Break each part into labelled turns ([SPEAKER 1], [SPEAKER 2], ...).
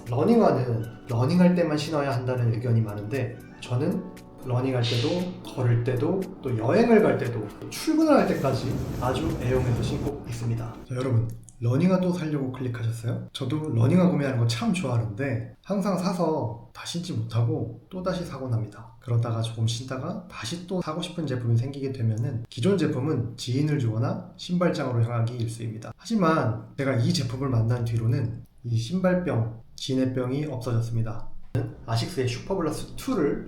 [SPEAKER 1] 러닝화는 러닝할 때만 신어야 한다는 의견이 많은데, 저는 러닝할 때도, 걸을 때도, 또 여행을 갈 때도, 또 출근을 할 때까지 아주 애용해서 신고 있습니다. 자, 여러분, 러닝화 또 사려고 클릭하셨어요? 저도 러닝화 구매하는 거 참 좋아하는데 항상 사서 다 신지 못하고 또다시 사곤 합니다. 그러다가 조금 신다가 다시 또 사고 싶은 제품이 생기게 되면은 기존 제품은 지인을 주거나 신발장으로 향하기 일쑤입니다. 하지만 제가 이 제품을 만난 뒤로는 이 신발병, 진해병이 없어졌습니다. 아식스의 슈퍼블라스트 2를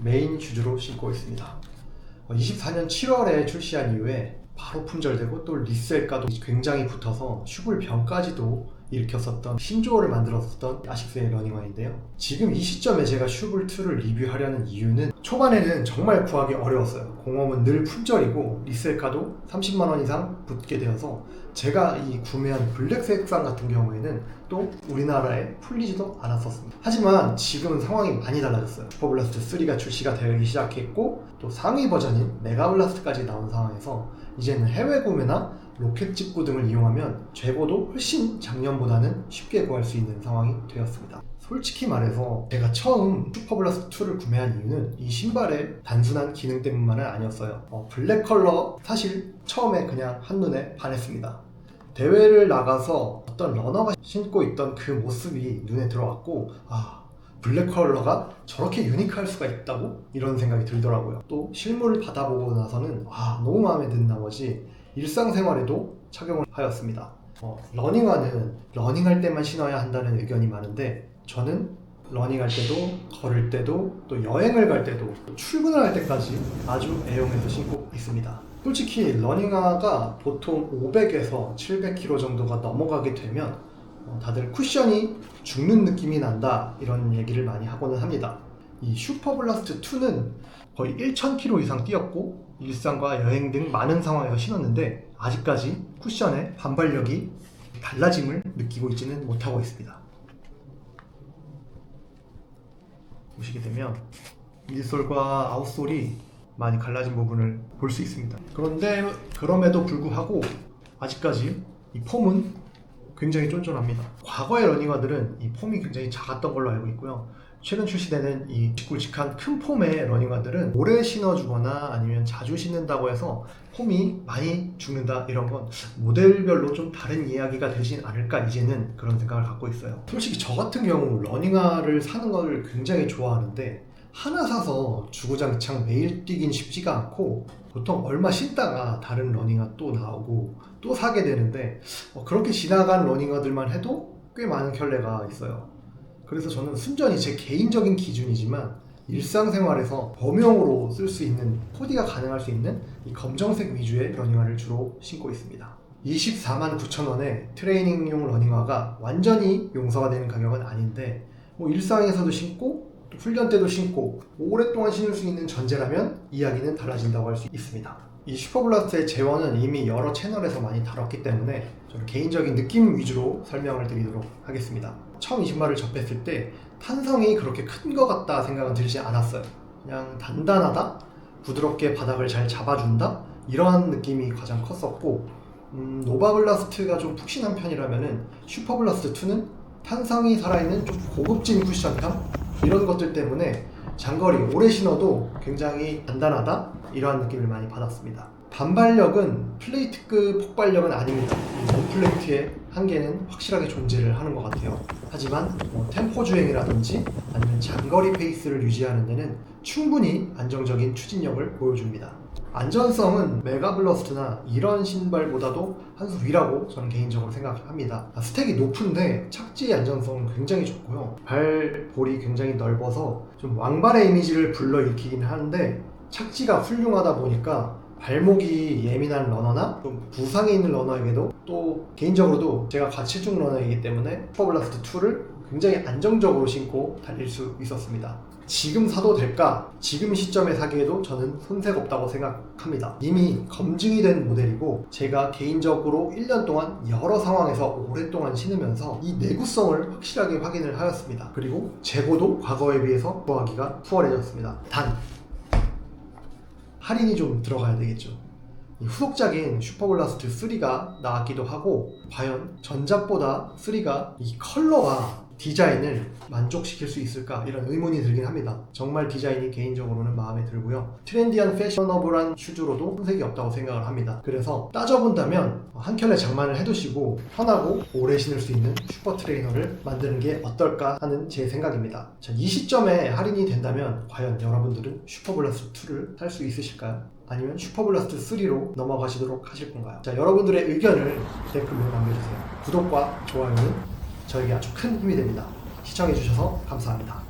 [SPEAKER 1] 메인 슈즈로 신고 있습니다. 24년 7월에 출시한 이후에 바로 품절되고 또 리셀가도 굉장히 붙어서 슈블병까지도 일으켰었던 신조어를 만들었었던 아식스의 러닝화인데요. 지금 이 시점에 제가 슈블2를 리뷰하려는 이유는 초반에는 정말 구하기 어려웠어요. 공홈은 늘 품절이고 리셀가도 30만원 이상 붙게 되어서 제가 이 구매한 블랙 색상 같은 경우에는 또 우리나라에 풀리지도 않았었습니다. 하지만 지금은 상황이 많이 달라졌어요. 슈퍼블라스트 3가 출시가 되기 시작했고 또 상위 버전인 메가블라스트까지 나온 상황에서 이제는 해외 구매나 로켓 직구 등을 이용하면 재고도 훨씬 작년보다는 쉽게 구할 수 있는 상황이 되었습니다. 솔직히 말해서 제가 처음 슈퍼블라스트 2를 구매한 이유는 이 신발의 단순한 기능 때문만은 아니었어요. 블랙 컬러 사실 처음에 그냥 한눈에 반했습니다. 대회를 나가서 어떤 러너가 신고 있던 그 모습이 눈에 들어왔고, 블랙 컬러가 저렇게 유니크할 수가 있다고? 이런 생각이 들더라고요. 또 실물을 받아보고 나서는 너무 마음에 든 나머지 일상생활에도 착용을 하였습니다. 러닝화는 러닝할 때만 신어야 한다는 의견이 많은데, 저는 러닝할 때도, 걸을 때도, 또 여행을 갈 때도, 또 출근을 할 때까지 아주 애용해서 신고 있습니다. 솔직히 러닝화가 보통 500에서 700kg 정도가 넘어가게 되면 다들 쿠션이 죽는 느낌이 난다, 이런 얘기를 많이 하고는 합니다. 이 슈퍼블라스트 2는 거의 1000km 이상 뛰었고 일상과 여행 등 많은 상황에서 신었는데 아직까지 쿠션의 반발력이 달라짐을 느끼고 있지는 못하고 있습니다. 보시게 되면 밀솔과 아웃솔이 많이 갈라진 부분을 볼 수 있습니다. 그런데 그럼에도 불구하고 아직까지 이 폼은 굉장히 쫀쫀합니다. 과거의 러닝화들은 이 폼이 굉장히 작았던 걸로 알고 있고요. 최근 출시되는 이 굵직굵직한 큰 폼의 러닝화들은 오래 신어주거나 아니면 자주 신는다고 해서 폼이 많이 죽는다, 이런 건 모델별로 좀 다른 이야기가 되진 않을까, 이제는 그런 생각을 갖고 있어요. 솔직히 저 같은 경우 러닝화를 사는 걸 굉장히 좋아하는데 하나 사서 주구장창 매일 뛰긴 쉽지가 않고 보통 얼마 신다가 다른 러닝화 또 나오고 또 사게 되는데 그렇게 지나간 러닝화들만 해도 꽤 많은 켤레가 있어요. 그래서 저는 순전히 제 개인적인 기준이지만 일상생활에서 범용으로 쓸 수 있는, 코디가 가능할 수 있는 이 검정색 위주의 러닝화를 주로 신고 있습니다. 24만 9천원에 트레이닝용 러닝화가 완전히 용서가 되는 가격은 아닌데 일상에서도 신고 또 훈련 때도 신고 오랫동안 신을 수 있는 전제라면 이야기는 달라진다고 할 수 있습니다. 이 슈퍼블라스트의 재원은 이미 여러 채널에서 많이 다뤘기 때문에 저는 개인적인 느낌 위주로 설명을 드리도록 하겠습니다. 처음 이 신발을 접했을 때 탄성이 그렇게 큰 것 같다 생각은 들지 않았어요. 그냥 단단하다, 부드럽게 바닥을 잘 잡아준다, 이러한 느낌이 가장 컸었고, 노바블라스트가 좀 푹신한 편이라면은 슈퍼블라스트 2는 탄성이 살아있는 좀 고급진 쿠션감, 이런 것들 때문에 장거리 오래 신어도 굉장히 단단하다, 이러한 느낌을 많이 받았습니다. 반발력은 플레이트급 폭발력은 아닙니다. 원플레이트의 한계는 확실하게 존재를 하는 것 같아요. 하지만 템포 주행이라든지 아니면 장거리 페이스를 유지하는 데는 충분히 안정적인 추진력을 보여줍니다. 안전성은 메가블러스트나 이런 신발보다도 한 수 위라고 저는 개인적으로 생각합니다. 스택이 높은데 착지 안전성은 굉장히 좋고요. 발볼이 굉장히 넓어서 좀 왕발의 이미지를 불러일으키긴 하는데 착지가 훌륭하다 보니까 발목이 예민한 러너나 좀 부상이 있는 러너에게도, 또 개인적으로도 제가 가치중 러너이기 때문에 슈퍼블라스트 2를 굉장히 안정적으로 신고 달릴 수 있었습니다. 지금 사도 될까? 지금 시점에 사기에도 저는 손색 없다고 생각합니다. 이미 검증이 된 모델이고 제가 개인적으로 1년 동안 여러 상황에서 오랫동안 신으면서 이 내구성을 확실하게 확인을 하였습니다. 그리고 재고도 과거에 비해서 구하기가 수월해졌습니다. 단 할인이 좀 들어가야 되겠죠. 후속작인 슈퍼블라스트 3가 나왔기도 하고 과연 전작보다 3가 이 컬러와 디자인을 만족시킬 수 있을까 이런 의문이 들긴 합니다. 정말 디자인이 개인적으로는 마음에 들고요. 트렌디한 패셔너블한 슈즈로도 손색이 없다고 생각을 합니다. 그래서 따져본다면 한 켤레 장만을 해두시고 편하고 오래 신을 수 있는 슈퍼 트레이너를 만드는 게 어떨까 하는 제 생각입니다. 자, 이 시점에 할인이 된다면 과연 여러분들은 슈퍼블라스트 2를 살 수 있으실까요? 아니면 슈퍼블라스트 3로 넘어가시도록 하실 건가요? 자, 여러분들의 의견을 댓글로 남겨주세요. 구독과 좋아요는 저에게 아주 큰 힘이 됩니다. 시청해주셔서 감사합니다.